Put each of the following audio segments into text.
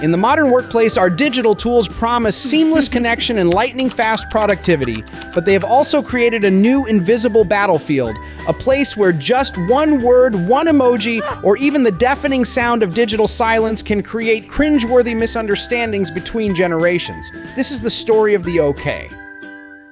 In the modern workplace, our digital tools promise seamless connection and lightning-fast productivity, but they have also created a new invisible battlefield, a place where just one word, one emoji, or even the deafening sound of digital silence can create cringeworthy misunderstandings between generations. This is the story of the OK.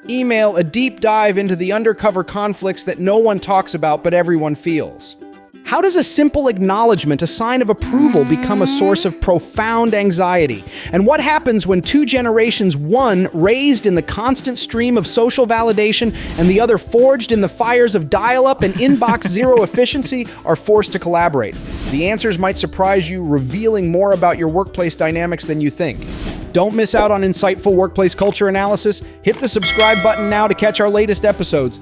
Email, a deep dive into the undercover conflicts that no one talks about but everyone feels. How does a simple acknowledgement, a sign of approval, become a source of profound anxiety? And what happens when two generations, one raised in the constant stream of social validation and the other forged in the fires of dial-up and inbox zero efficiency, are forced to collaborate? The answers might surprise you, revealing more about your workplace dynamics than you think. Don't miss out on insightful workplace culture analysis. Hit the subscribe button now to catch our latest episodes.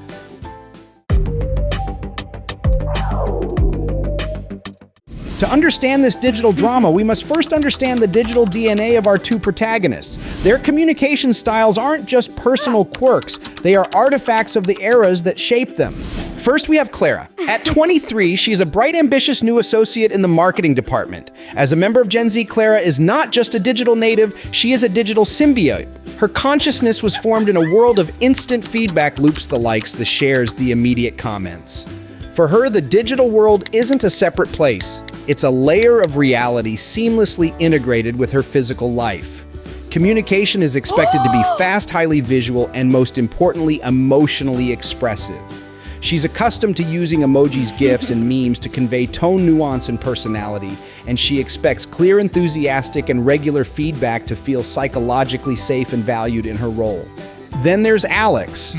To understand this digital drama, we must first understand the digital DNA of our two protagonists. Their communication styles aren't just personal quirks, they are artifacts of the eras that shaped them. First, we have Clara. At 23, she's a bright, ambitious new associate in the marketing department. As a member of Gen Z, Clara is not just a digital native, she is a digital symbiote. Her consciousness was formed in a world of instant feedback loops, the likes, the shares, the immediate comments. For her, the digital world isn't a separate place. It's a layer of reality seamlessly integrated with her physical life. Communication is expected to be fast, highly visual, and most importantly, emotionally expressive. She's accustomed to using emojis, GIFs, and memes to convey tone, nuance, and personality, and she expects clear, enthusiastic, and regular feedback to feel psychologically safe and valued in her role. Then there's Alex.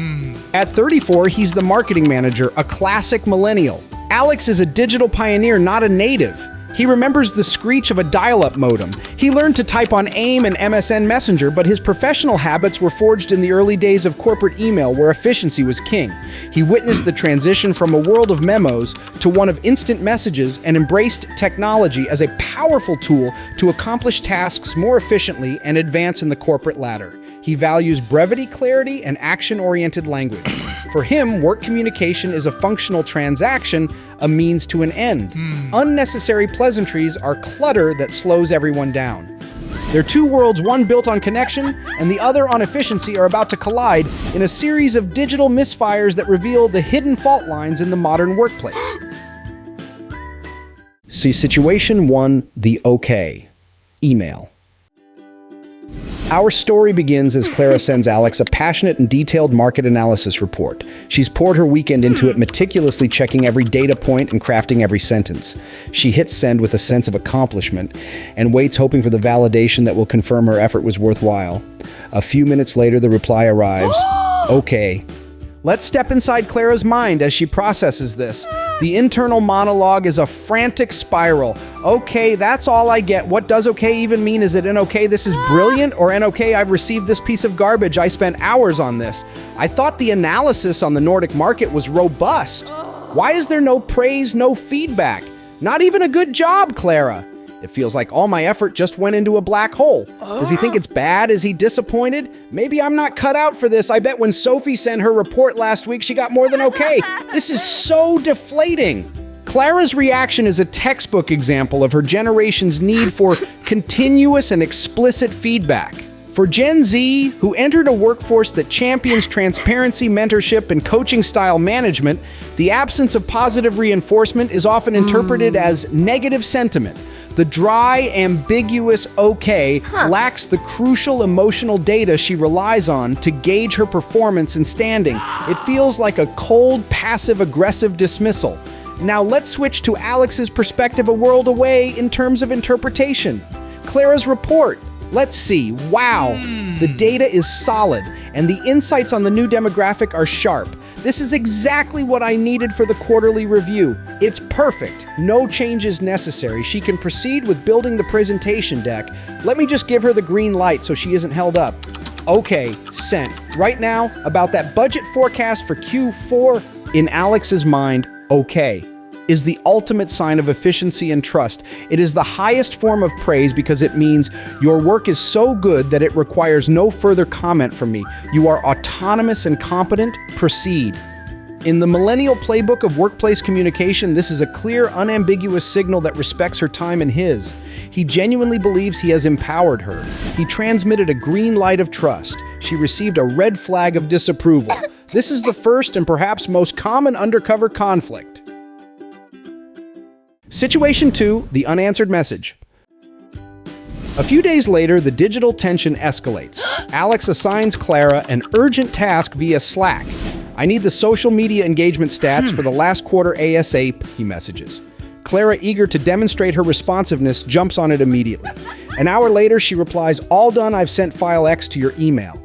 At 34, he's the marketing manager, a classic millennial. Alex is a digital pioneer, not a native. He remembers the screech of a dial-up modem. He learned to type on AIM and MSN Messenger, but his professional habits were forged in the early days of corporate email, where efficiency was king. He witnessed the transition from a world of memos to one of instant messages and embraced technology as a powerful tool to accomplish tasks more efficiently and advance in the corporate ladder. He values brevity, clarity, and action-oriented language. For him, work communication is a functional transaction, a means to an end. Unnecessary pleasantries are clutter that slows everyone down. Their two worlds, one built on connection and the other on efficiency, are about to collide in a series of digital misfires that reveal the hidden fault lines in the modern workplace. See Situation 1, the OK. Email. Our story begins as Clara sends Alex a passionate and detailed market analysis report. She's poured her weekend into it, meticulously checking every data point and crafting every sentence. She hits send with a sense of accomplishment and waits, hoping for the validation that will confirm her effort was worthwhile. A few minutes later, the reply arrives. Okay. Let's step inside Clara's mind as she processes this. The internal monologue is a frantic spiral. Okay, that's all I get. What does okay even mean? Is it an okay, this is brilliant, or an okay, I've received this piece of garbage, I spent hours on this? I thought the analysis on the Nordic market was robust. Why is there no praise, no feedback? Not even a good job, Clara. It feels like all my effort just went into a black hole. Does he think it's bad? Is he disappointed? Maybe I'm not cut out for this. I bet when Sophie sent her report last week, she got more than okay. This is so deflating. Clara's reaction is a textbook example of her generation's need for continuous and explicit feedback. For Gen Z, who entered a workforce that champions transparency, mentorship, and coaching-style management, the absence of positive reinforcement is often interpreted as negative sentiment. The dry, ambiguous okay lacks the crucial emotional data she relies on to gauge her performance and standing. It feels like a cold, passive-aggressive dismissal. Now let's switch to Alex's perspective, a world away in terms of interpretation. Clara's report. Let's see. Wow. The data is solid, and the insights on the new demographic are sharp. This is exactly what I needed for the quarterly review. It's perfect. No changes necessary. She can proceed with building the presentation deck. Let me just give her the green light so she isn't held up. Okay, sent. Right now, about that budget forecast for Q4, in Alex's mind, okay, is the ultimate sign of efficiency and trust. It is the highest form of praise because it means your work is so good that it requires no further comment from me. You are autonomous and competent. Proceed. In the Millennial playbook of workplace communication, this is a clear, unambiguous signal that respects her time and his. He genuinely believes he has empowered her. He transmitted a green light of trust. She received a red flag of disapproval. This is the first and perhaps most common undercover conflict. Situation 2, the unanswered message. A few days later, the digital tension escalates. Alex assigns Clara an urgent task via Slack. I need the social media engagement stats for the last quarter ASAP, he messages. Clara, eager to demonstrate her responsiveness, jumps on it immediately. An hour later, she replies, "All done, I've sent file X to your email."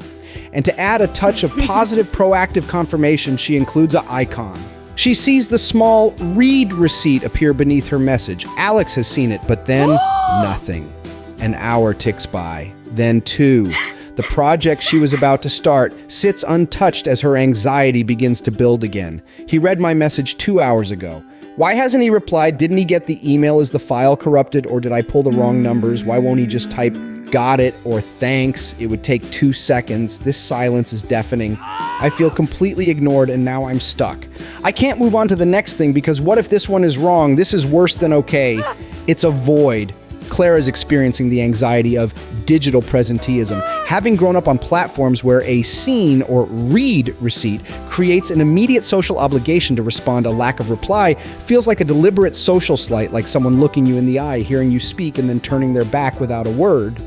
And to add a touch of positive, proactive confirmation, she includes an icon. She sees the small read receipt appear beneath her message. Alex has seen it, but then nothing. An hour ticks by, then 2. The project she was about to start sits untouched as her anxiety begins to build again. He read my message 2 hours ago. Why hasn't he replied? Didn't he get the email? Is the file corrupted, or did I pull the wrong numbers? Why won't he just type "got it" or "thanks"? It would take 2 seconds. This silence is deafening. I feel completely ignored, and now I'm stuck. I can't move on to the next thing because what if this one is wrong? This is worse than okay. It's a void. Clara is experiencing the anxiety of digital presenteeism. Having grown up on platforms where a seen or read receipt creates an immediate social obligation to respond, a lack of reply feels like a deliberate social slight, like someone looking you in the eye, hearing you speak, and then turning their back without a word.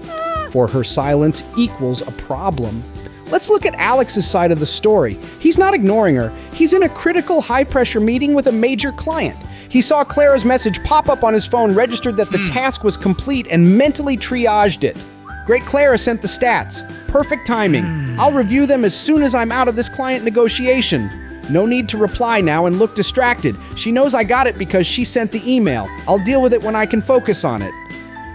For her, silence equals a problem. Let's look at Alex's side of the story. He's not ignoring her. He's in a critical, high-pressure meeting with a major client. He saw Clara's message pop up on his phone, registered that the task was complete, and mentally triaged it. Great, Clara sent the stats. Perfect timing. I'll review them as soon as I'm out of this client negotiation. No need to reply now and look distracted. She knows I got it because she sent the email. I'll deal with it when I can focus on it.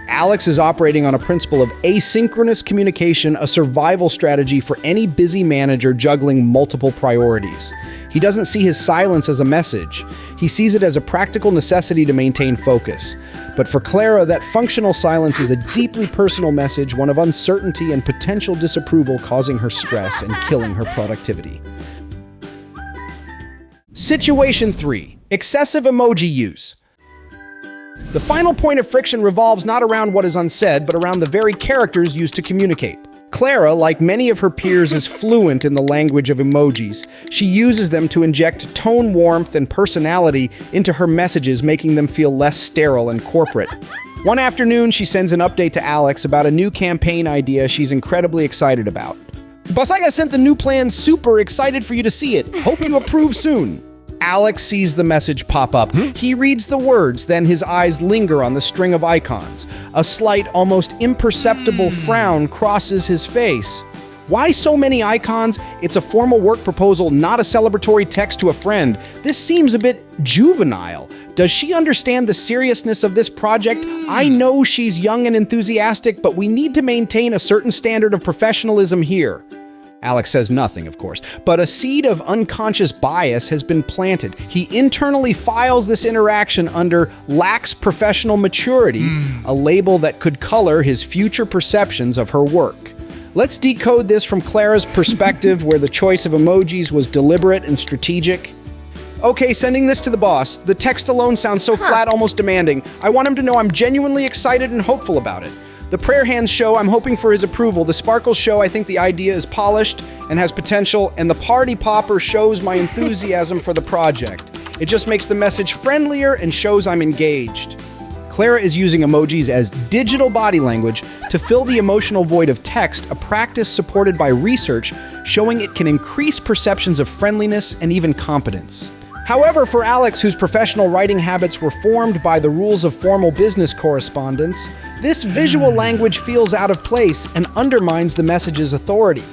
Alex is operating on a principle of asynchronous communication, a survival strategy for any busy manager juggling multiple priorities. He doesn't see his silence as a message. He sees it as a practical necessity to maintain focus. But for Clara, that functional silence is a deeply personal message, one of uncertainty and potential disapproval, causing her stress and killing her productivity. Situation 3, excessive emoji use. The final point of friction revolves not around what is unsaid, but around the very characters used to communicate. Clara, like many of her peers, is fluent in the language of emojis. She uses them to inject tone, warmth, and personality into her messages, making them feel less sterile and corporate. One afternoon, she sends an update to Alex about a new campaign idea she's incredibly excited about. "Boss, I sent the new plan, super excited for you to see it. Hope you approve soon." Alex sees the message pop up. He reads the words, then his eyes linger on the string of icons. A slight, almost imperceptible frown crosses his face. Why so many icons? It's a formal work proposal, not a celebratory text to a friend. This seems a bit juvenile. Does she understand the seriousness of this project? I know she's young and enthusiastic, but we need to maintain a certain standard of professionalism here. Alex says nothing, of course, but a seed of unconscious bias has been planted. He internally files this interaction under lacks professional maturity, a label that could color his future perceptions of her work. Let's decode this from Clara's perspective, where the choice of emojis was deliberate and strategic. Okay, sending this to the boss. The text alone sounds so flat, almost demanding. I want him to know I'm genuinely excited and hopeful about it. The prayer hands show I'm hoping for his approval. The sparkles show I think the idea is polished and has potential. And the party popper shows my enthusiasm for the project. It just makes the message friendlier and shows I'm engaged. Clara is using emojis as digital body language to fill the emotional void of text, a practice supported by research showing it can increase perceptions of friendliness and even competence. However, for Alex, whose professional writing habits were formed by the rules of formal business correspondence, this visual language feels out of place and undermines the message's authority.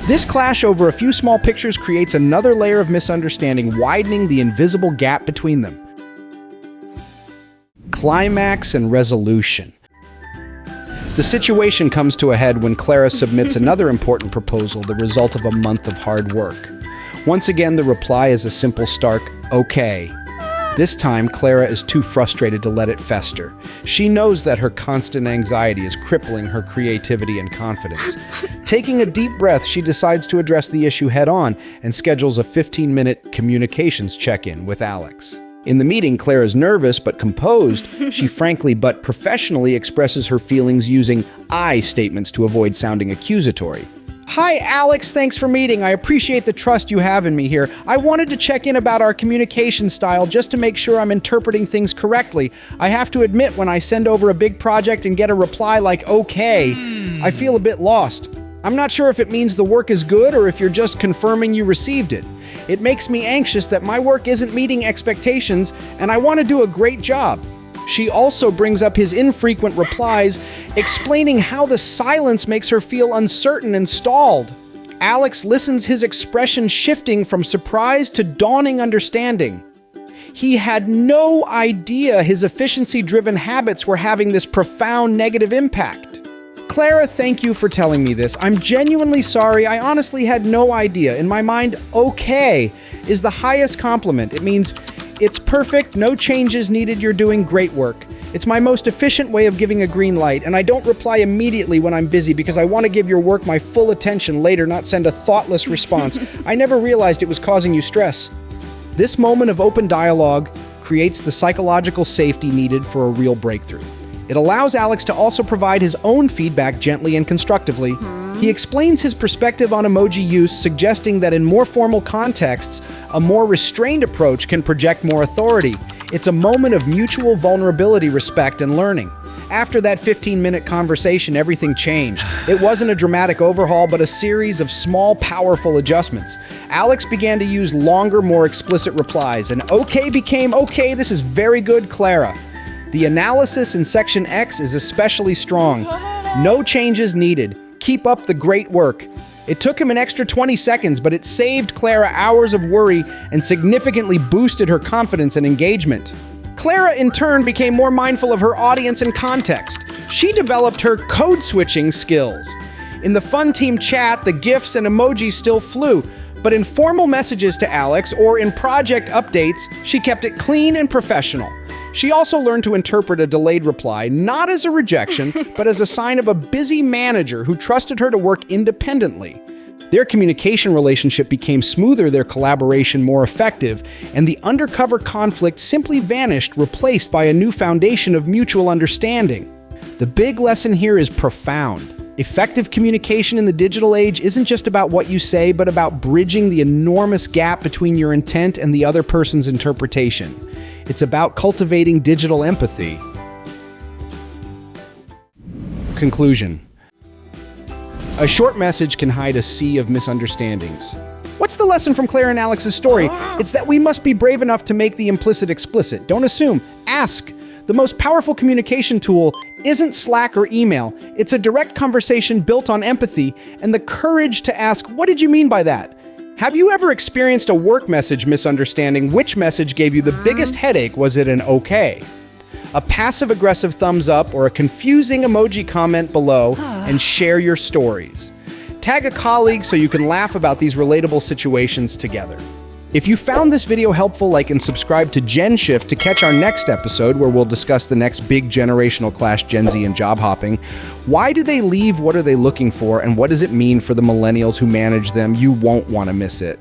This clash over a few small pictures creates another layer of misunderstanding, widening the invisible gap between them. Climax and resolution. The situation comes to a head when Clara submits another important proposal, the result of a month of hard work. Once again, the reply is a simple, stark, "okay." This time, Clara is too frustrated to let it fester. She knows that her constant anxiety is crippling her creativity and confidence. Taking a deep breath, she decides to address the issue head-on and schedules a 15-minute communications check-in with Alex. In the meeting, Clara is nervous but composed. She frankly but professionally expresses her feelings using I statements to avoid sounding accusatory. Hi, Alex. Thanks for meeting. I appreciate the trust you have in me here. I wanted to check in about our communication style just to make sure I'm interpreting things correctly. I have to admit, when I send over a big project and get a reply like, okay, I feel a bit lost. I'm not sure if it means the work is good or if you're just confirming you received it. It makes me anxious that my work isn't meeting expectations, and I want to do a great job. She also brings up his infrequent replies, explaining how the silence makes her feel uncertain and stalled. Alex listens, his expression shifting from surprise to dawning understanding. He had no idea his efficiency-driven habits were having this profound negative impact. Clara, thank you for telling me this. I'm genuinely sorry. I honestly had no idea. In my mind, okay is the highest compliment. It means it's perfect, no changes needed, you're doing great work. It's my most efficient way of giving a green light, and I don't reply immediately when I'm busy because I want to give your work my full attention later, not send a thoughtless response. I never realized it was causing you stress. This moment of open dialogue creates the psychological safety needed for a real breakthrough. It allows Alex to also provide his own feedback gently and constructively. He explains his perspective on emoji use, suggesting that in more formal contexts, a more restrained approach can project more authority. It's a moment of mutual vulnerability, respect, and learning. After that 15-minute conversation, everything changed. It wasn't a dramatic overhaul, but a series of small, powerful adjustments. Alex began to use longer, more explicit replies, and okay became okay, this is very good, Clara. The analysis in section X is especially strong. No changes needed. Keep up the great work. It took him an extra 20 seconds, but it saved Clara hours of worry and significantly boosted her confidence and engagement. Clara, in turn, became more mindful of her audience and context. She developed her code-switching skills. In the fun team chat, the GIFs and emojis still flew, but in formal messages to Alex or in project updates, she kept it clean and professional. She also learned to interpret a delayed reply not as a rejection, but as a sign of a busy manager who trusted her to work independently. Their communication relationship became smoother, their collaboration more effective, and the undercover conflict simply vanished, replaced by a new foundation of mutual understanding. The big lesson here is profound. Effective communication in the digital age isn't just about what you say, but about bridging the enormous gap between your intent and the other person's interpretation. It's about cultivating digital empathy. Conclusion. A short message can hide a sea of misunderstandings. What's the lesson from Clara and Alex's story? It's that we must be brave enough to make the implicit explicit. Don't assume. Ask. The most powerful communication tool isn't Slack or email. It's a direct conversation built on empathy and the courage to ask, what did you mean by that? Have you ever experienced a work message misunderstanding? Which message gave you the biggest headache? Was it an okay? A passive-aggressive thumbs up or a confusing emoji comment below and share your stories. Tag a colleague so you can laugh about these relatable situations together. If you found this video helpful, like and subscribe to GENSHIFT to catch our next episode where we'll discuss the next big generational clash, Gen Z and job hopping. Why do they leave? What are they looking for? And what does it mean for the millennials who manage them? You won't want to miss it.